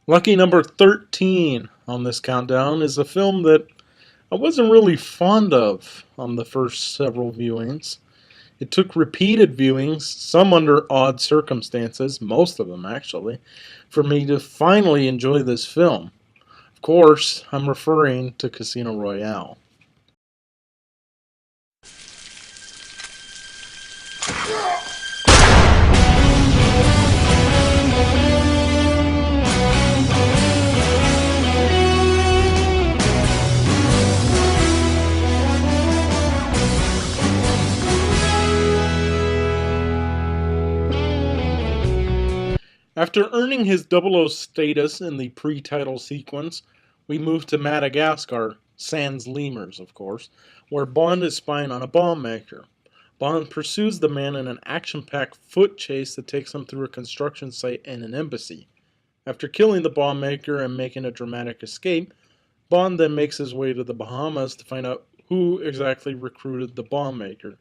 Lucky number 13 on this countdown is a film that I wasn't really fond of on the first several viewings. It took repeated viewings, some under odd circumstances, most of them actually, for me to finally enjoy this film. Of course, I'm referring to Casino Royale. After earning his 00 status in the pre-title sequence, we move to Madagascar, sans lemurs, of course, where Bond is spying on a bomb maker. Bond pursues the man in an action-packed foot chase that takes him through a construction site and an embassy. After killing the bomb maker and making a dramatic escape, Bond then makes his way to the Bahamas to find out who exactly recruited the bomb maker.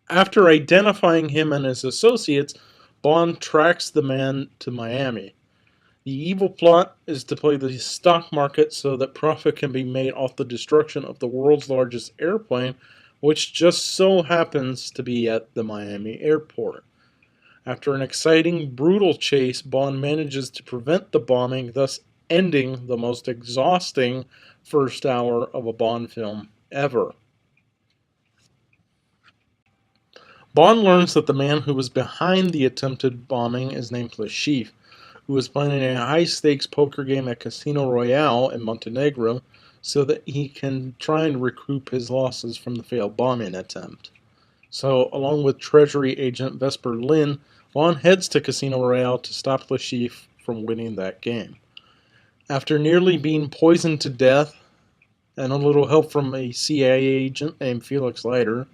After identifying him and his associates, Bond tracks the man to Miami. The evil plot is to play the stock market so that profit can be made off the destruction of the world's largest airplane, which just so happens to be at the Miami airport. After an exciting, brutal chase, Bond manages to prevent the bombing, thus ending the most exhausting first hour of a Bond film ever. Bond learns that the man who was behind the attempted bombing is named Le Chiffre, who was playing a high-stakes poker game at Casino Royale in Montenegro so that he can try and recoup his losses from the failed bombing attempt. So, along with Treasury agent Vesper Lynd, Bond heads to Casino Royale to stop Le Chiffre from winning that game. After nearly being poisoned to death, and a little help from a CIA agent named Felix Leiter,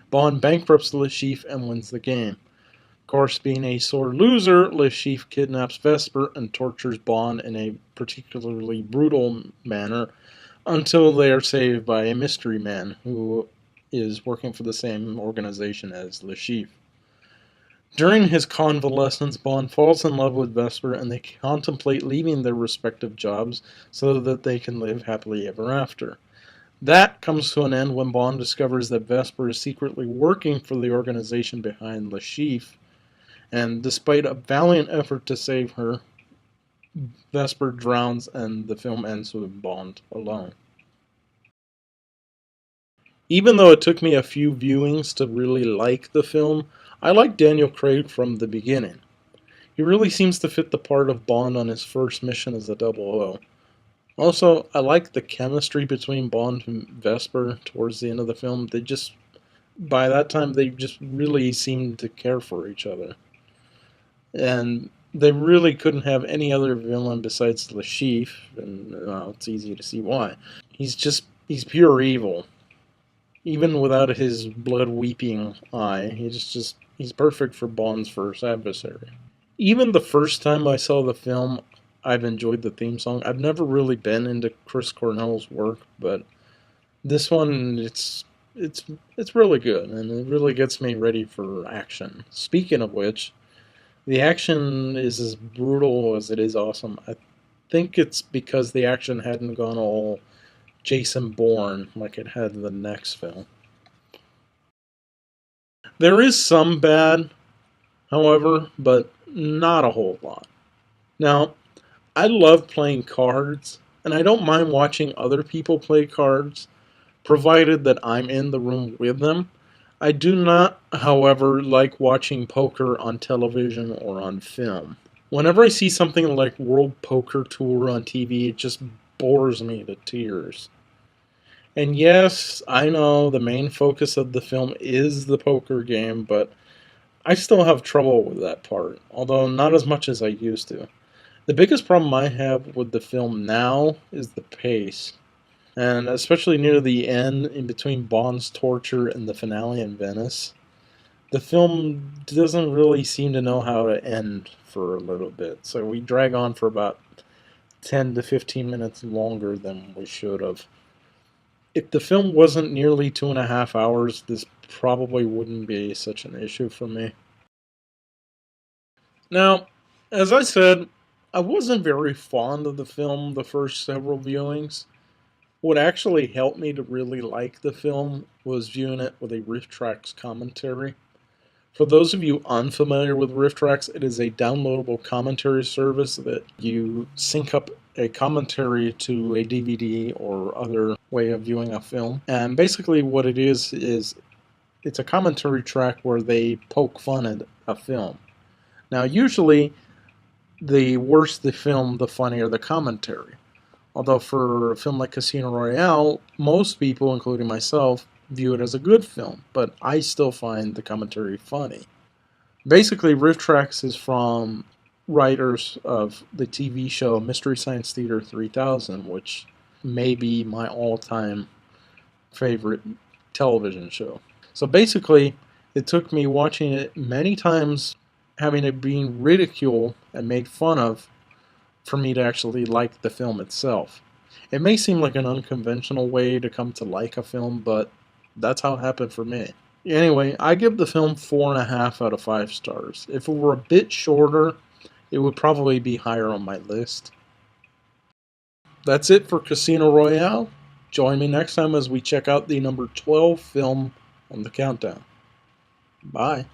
Bond bankrupts Le Chiffre and wins the game. Of course, being a sore loser, Le Chiffre kidnaps Vesper and tortures Bond in a particularly brutal manner until they are saved by a mystery man who is working for the same organization as Le Chiffre. During his convalescence, Bond falls in love with Vesper and they contemplate leaving their respective jobs so that they can live happily ever after. That comes to an end when Bond discovers that Vesper is secretly working for the organization behind Le Chiffre, and despite a valiant effort to save her, Vesper drowns and the film ends with Bond alone. Even though it took me a few viewings to really like the film, I like Daniel Craig from the beginning. He really seems to fit the part of Bond on his first mission as a 00. Also, I like the chemistry between Bond and Vesper towards the end of the film. By that time, they just really seemed to care for each other. And they really couldn't have any other villain besides Le Chiffre, and it's easy to see why. He's pure evil. Even without his blood-weeping eye, he's perfect for Bond's first adversary. Even the first time I saw the film, I've enjoyed the theme song. I've never really been into Chris Cornell's work, but this one, it's really good, and it really gets me ready for action. Speaking of which, the action is as brutal as it is awesome. I think it's because the action hadn't gone all Jason Bourne like it had in the next film. There is some bad, however, but not a whole lot. Now, I love playing cards, and I don't mind watching other people play cards, provided that I'm in the room with them. I do not, however, like watching poker on television or on film. Whenever I see something like World Poker Tour on TV, it just bores me to tears. And yes, I know the main focus of the film is the poker game, but I still have trouble with that part, although not as much as I used to. The biggest problem I have with the film now is the pace. And especially near the end, in between Bond's torture and the finale in Venice, the film doesn't really seem to know how to end for a little bit. So we drag on for about 10 to 15 minutes longer than we should have. If the film wasn't nearly 2.5 hours, this probably wouldn't be such an issue for me. Now, as I said, I wasn't very fond of the film the first several viewings. What actually helped me to really like the film was viewing it with a Riff Tracks commentary. For those of you unfamiliar with RiffTrax, it is a downloadable commentary service that you sync up a commentary to a DVD or other way of viewing a film. And basically, what it is it's a commentary track where they poke fun at a film. Now, usually, the worse the film, the funnier the commentary. Although, for a film like Casino Royale, most people, including myself, view it as a good film, but I still find the commentary funny. Basically, Riff Tracks is from writers of the TV show Mystery Science Theater 3000, which may be my all-time favorite television show. So basically, it took me watching it many times, having it being ridiculed and made fun of, for me to actually like the film itself. It may seem like an unconventional way to come to like a film, but that's how it happened for me. Anyway, I give the film 4.5 out of 5 stars. If it were a bit shorter, it would probably be higher on my list. That's it for Casino Royale. Join me next time as we check out the number 12 film on the countdown. Bye.